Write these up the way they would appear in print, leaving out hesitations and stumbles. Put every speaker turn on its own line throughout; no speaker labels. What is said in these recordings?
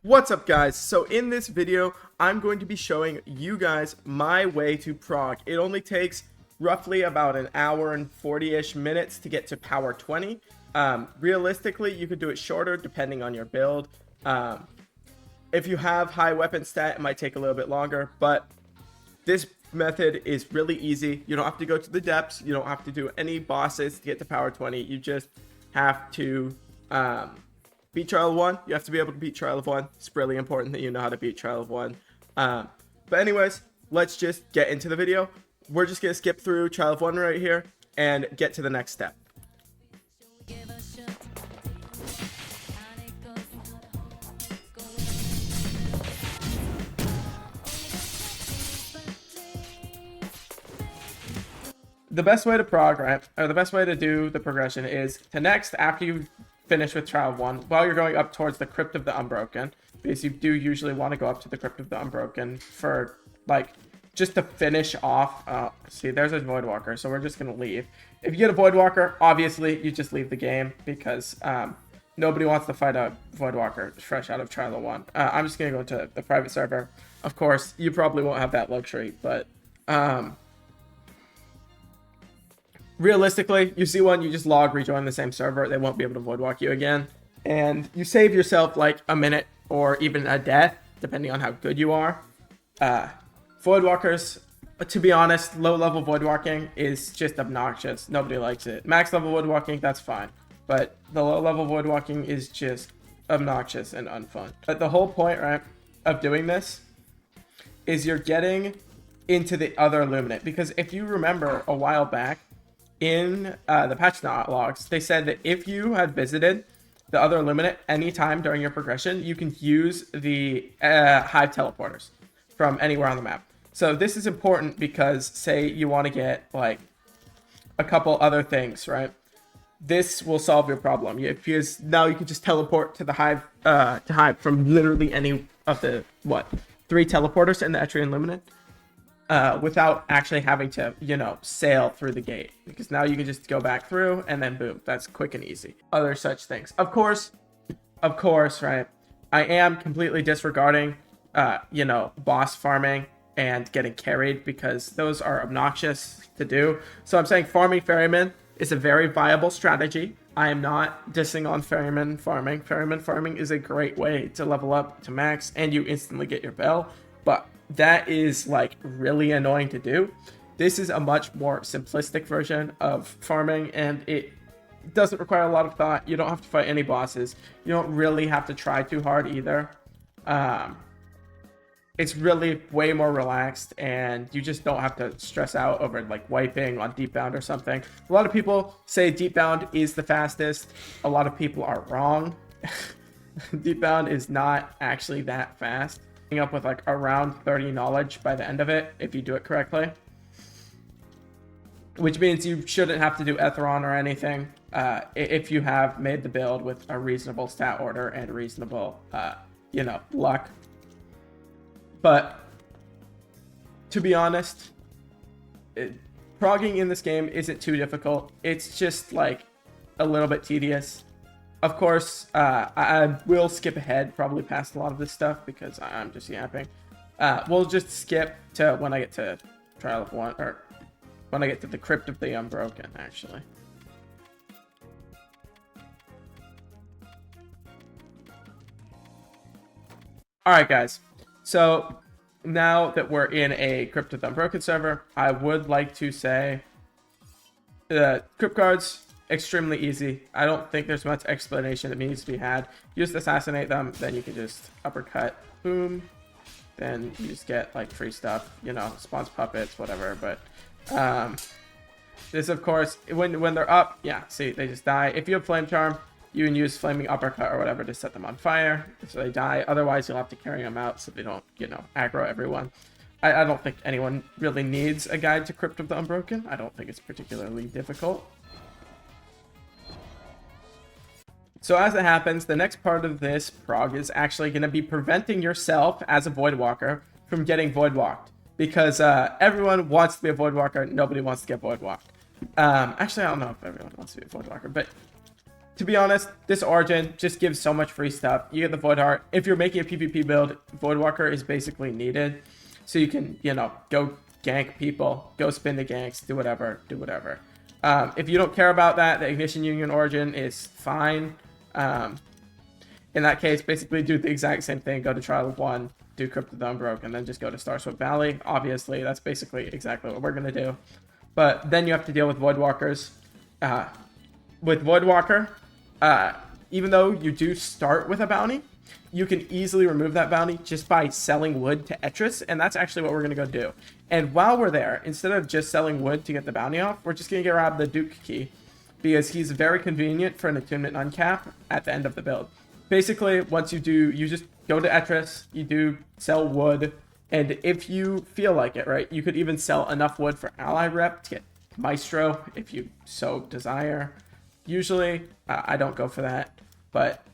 What's up, guys? So in this video I'm going to be showing you guys my way to prog. It only takes roughly about an hour and 40-ish minutes to get to power 20. Realistically, you could do it shorter depending on your build. If you have high weapon stat, it might take a little bit longer, but this method is really easy. You don't have to go to the depths, you don't have to do any bosses to get to power 20. You just have to beat trial of 1. You have to be able to beat trial of 1. It's really important that you know how to beat trial of 1. But anyways, let's just get into the video. We're just gonna skip through trial of 1 right here and get to the next step. The best way to prog, right, or the best way to do the progression is to next, after you finish with trial 1, while you're going up towards the Crypt of the Unbroken, because you do usually want to go up to the Crypt of the Unbroken for, like, just to finish off. See, there's a Voidwalker, so we're just going to leave. If you get a Voidwalker, obviously, you just leave the game, because nobody wants to fight a Voidwalker fresh out of trial 1. I'm just going to go to the private server. Of course, you probably won't have that luxury, but realistically, you see one, you just log, rejoin the same server. They won't be able to voidwalk you again. And you save yourself like a minute or even a death, depending on how good you are. Voidwalkers, to be honest, low-level voidwalking is just obnoxious. Nobody likes it. Max-level voidwalking, that's fine. But the low-level voidwalking is just obnoxious and unfun. But the whole point, right, of doing this is you're getting into the other Illuminate. Because if you remember a while back, in the patch logs, they said that if you had visited the other Illuminate anytime during your progression, you can use the hive teleporters from anywhere on the map. So this is important because, say you want to get like a couple other things, right? This will solve your problem. Because now you can just teleport to the hive from literally any of the 3 teleporters in the Etrian Illuminate. Without actually having to, sail through the gate. Because now you can just go back through and then boom, that's quick and easy. Other such things. Of course, right? I am completely disregarding, boss farming and getting carried because those are obnoxious to do. So I'm saying farming ferryman is a very viable strategy. I am not dissing on ferryman farming. Ferryman farming is a great way to level up to max and you instantly get your bell. But that is like really annoying to do. This is a much more simplistic version of farming and it doesn't require a lot of thought. You don't have to fight any bosses. You don't really have to try too hard either. It's really way more relaxed and you just don't have to stress out over like wiping on deepbound or something. A lot of people say deepbound is the fastest. A lot of people are wrong. Deepbound is not actually that fast. Up with like around 30 knowledge by the end of it if you do it correctly, which means you shouldn't have to do Etheron or anything if you have made the build with a reasonable stat order and reasonable luck. But to be honest, progging in this game isn't too difficult. It's just like a little bit tedious. Of course, I will skip ahead, probably past a lot of this stuff because I'm just yapping. We'll just skip to when I get to Trial of 1, or when I get to the Crypt of the Unbroken, actually. Alright, guys. So, now that we're in a Crypt of the Unbroken server, I would like to say the Crypt cards, extremely easy. I don't think there's much explanation that needs to be had. You just assassinate them, then you can just uppercut, boom. Then you just get like free stuff, spawns puppets, whatever. But this, of course, when they're up, yeah, see, they just die. If you have flame charm, you can use flaming uppercut or whatever to set them on fire, so they die. Otherwise, you'll have to carry them out so they don't, aggro everyone. I don't think anyone really needs a guide to Crypt of the Unbroken. I don't think it's particularly difficult. So as it happens, the next part of this prog is actually going to be preventing yourself as a Voidwalker from getting Voidwalked. Because everyone wants to be a Voidwalker, nobody wants to get Voidwalked. Actually, I don't know if everyone wants to be a Voidwalker, but to be honest, this Origin just gives so much free stuff. You get the Void Heart. If you're making a PvP build, Voidwalker is basically needed. So you can, you know, go gank people, go spin the ganks, do whatever, do whatever. If you don't care about that, the Ignition Union Origin is fine. In that case, basically do the exact same thing. Go to Trial of 1, do Crypt of the Unbroken, and then just go to Starswept Valley. Obviously, that's basically exactly what we're going to do. But then you have to deal with Voidwalkers. With Voidwalker, even though you do start with a bounty, you can easily remove that bounty just by selling wood to Etris, and that's actually what we're going to go do. And while we're there, instead of just selling wood to get the bounty off, we're just going to grab the Duke key, because he's very convenient for an attunement uncap at the end of the build. Basically, once you do, you just go to Etris, you do sell wood, and if you feel like it, right, you could even sell enough wood for ally rep to get Maestro if you so desire. Usually, I don't go for that, but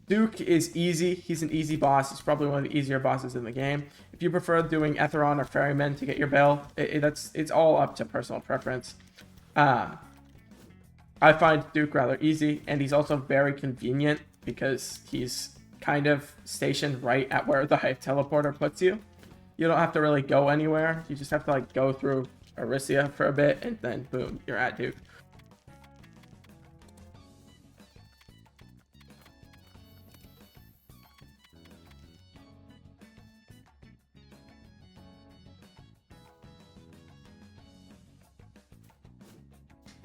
Duke is easy. He's an easy boss. He's probably one of the easier bosses in the game. If you prefer doing Etheron or Ferryman to get your bell, it's all up to personal preference. I find Duke rather easy, and he's also very convenient because he's kind of stationed right at where the Hive Teleporter puts you. You don't have to really go anywhere. You just have to like go through Arisia for a bit, and then boom, you're at Duke.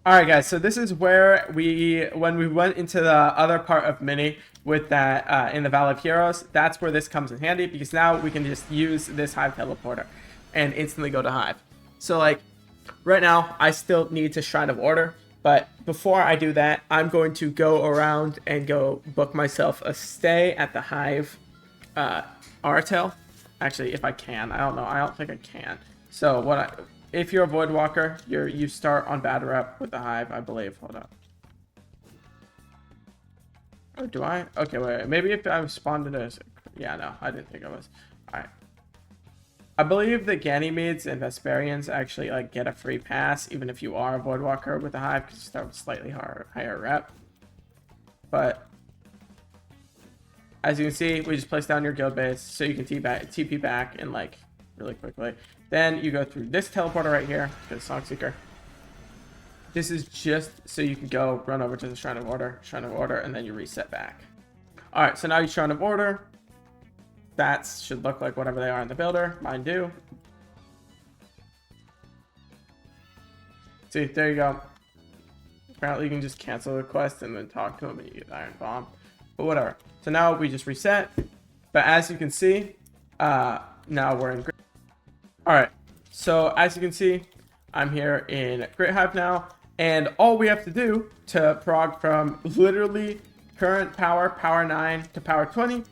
All right, guys, so this is where when we went into the other part of Mini with that in the Valley of Heroes, that's where this comes in handy, because now we can just use this Hive Teleporter and instantly go to Hive. So like right now, I still need to Shrine of Order, but before I do that, I'm going to go around and go book myself a stay at the Hive Artel. Actually, if I can, I don't know. I don't think I can. So if you're a Voidwalker, you start on bad rep with the Hive, I believe. Hold up. Oh, do I? Okay, wait. Maybe if I spawned in as... Yeah, no, I didn't think I was. Alright. I believe the Ganymedes and Vesperians actually like get a free pass, even if you are a Voidwalker with the Hive, because you start with slightly higher rep. But as you can see, we just place down your guild base, so you can TP back and like really quickly. Then you go through this teleporter right here, to the Songseeker. This is just so you can go run over to the Shrine of Order, and then you reset back. Alright, so now you Shrine of Order. Stats should look like whatever they are in the builder. Mine do. See, there you go. Apparently you can just cancel the quest and then talk to him and you get the Iron Bomb. But whatever. So now we just reset. But as you can see, now we're in... Alright, so as you can see, I'm here in Great Hive now, and all we have to do to prog from literally current power 9 to power 20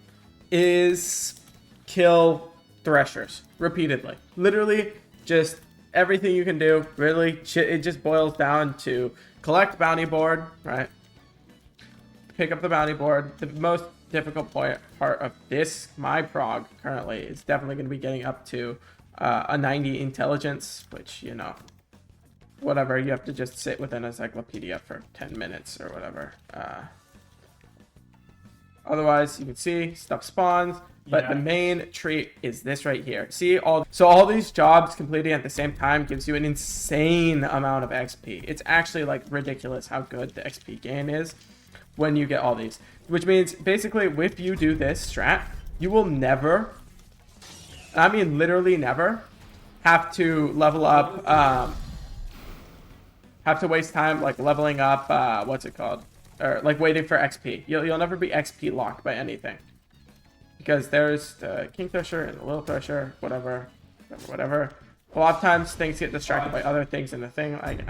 is kill Threshers repeatedly. Literally, just everything you can do, really, it just boils down to collect bounty board, right? Pick up the bounty board. The most difficult part of this, my prog currently, is definitely going to be getting up to a 90 intelligence, which, you know, whatever, you have to just sit with an encyclopedia for 10 minutes or whatever. Otherwise, you can see stuff spawns, but the main trait is this right here. See, all these jobs completing at the same time gives you an insane amount of XP. It's actually like ridiculous how good the XP gain is when you get all these, which means basically if you do this strat, you will never, I mean literally never, have to level up, have to waste time like leveling up, what's it called, or like waiting for XP. You'll never be XP locked by anything, because there's the Kingfisher and the Little Thresher, whatever. A lot of times things get distracted by other things in the thing, like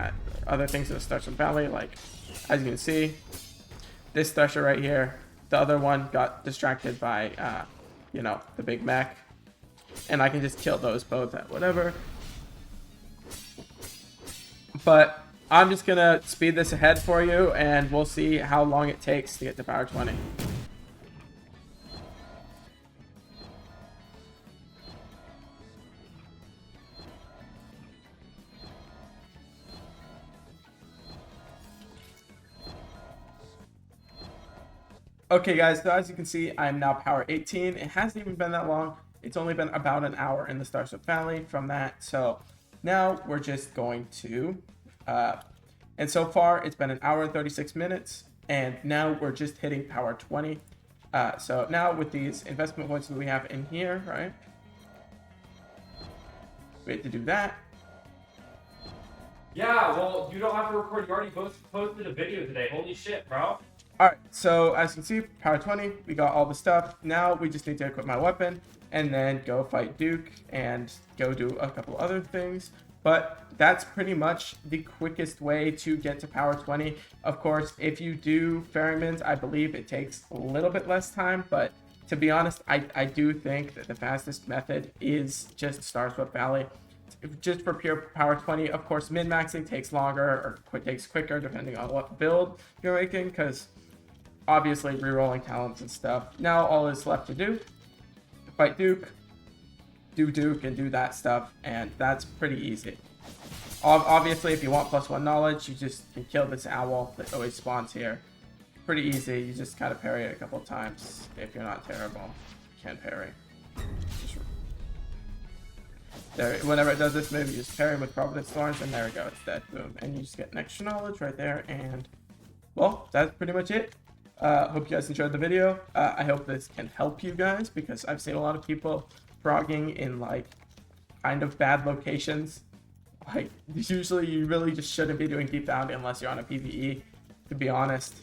other things in the Starswept Valley, like as you can see, this Thresher right here, the other one got distracted by, you know, the big mech. And I can just kill those both at whatever. But I'm just going to speed this ahead for you, and we'll see how long it takes to get to power 20. Okay guys, so as you can see, I'm now power 18. It hasn't even been that long. It's only been about an hour in the Starship Valley from that. So now we're just going to, and so far it's been an hour and 36 minutes. And now we're just hitting power 20. So now with these investment points that we have in here, right? We have to do that.
Yeah, well, you don't have to record. You already posted a video today. Holy shit, bro.
Alright, so as you can see, power 20, we got all the stuff. Now we just need to equip my weapon and then go fight Duke and go do a couple other things. But that's pretty much the quickest way to get to power 20. Of course, if you do ferrymans, I believe it takes a little bit less time, but to be honest, I do think that the fastest method is just Starship Valley. Just for pure power 20, of course, min-maxing takes longer or takes quicker depending on what build you're making, because obviously rerolling talents and stuff. Now all is left to do, fight Duke, do Duke, and do that stuff, and that's pretty easy. Obviously, if you want +1 knowledge, you just can kill this owl that always spawns here. Pretty easy. You just kind of parry it a couple times. If you're not terrible, you can parry. There, whenever it does this move, you just parry with Providence Thorns, and there we go, it's dead. Boom. And you just get an extra knowledge right there, and well, that's pretty much it. Hope you guys enjoyed the video. I hope this can help you guys, because I've seen a lot of people frogging in like kind of bad locations. Like usually you really just shouldn't be doing deep bound unless you're on a PvE, to be honest.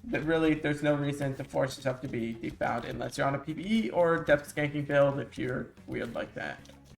But really, there's no reason to force yourself to be deep bound unless you're on a PvE or depth skanking build if you're weird like that.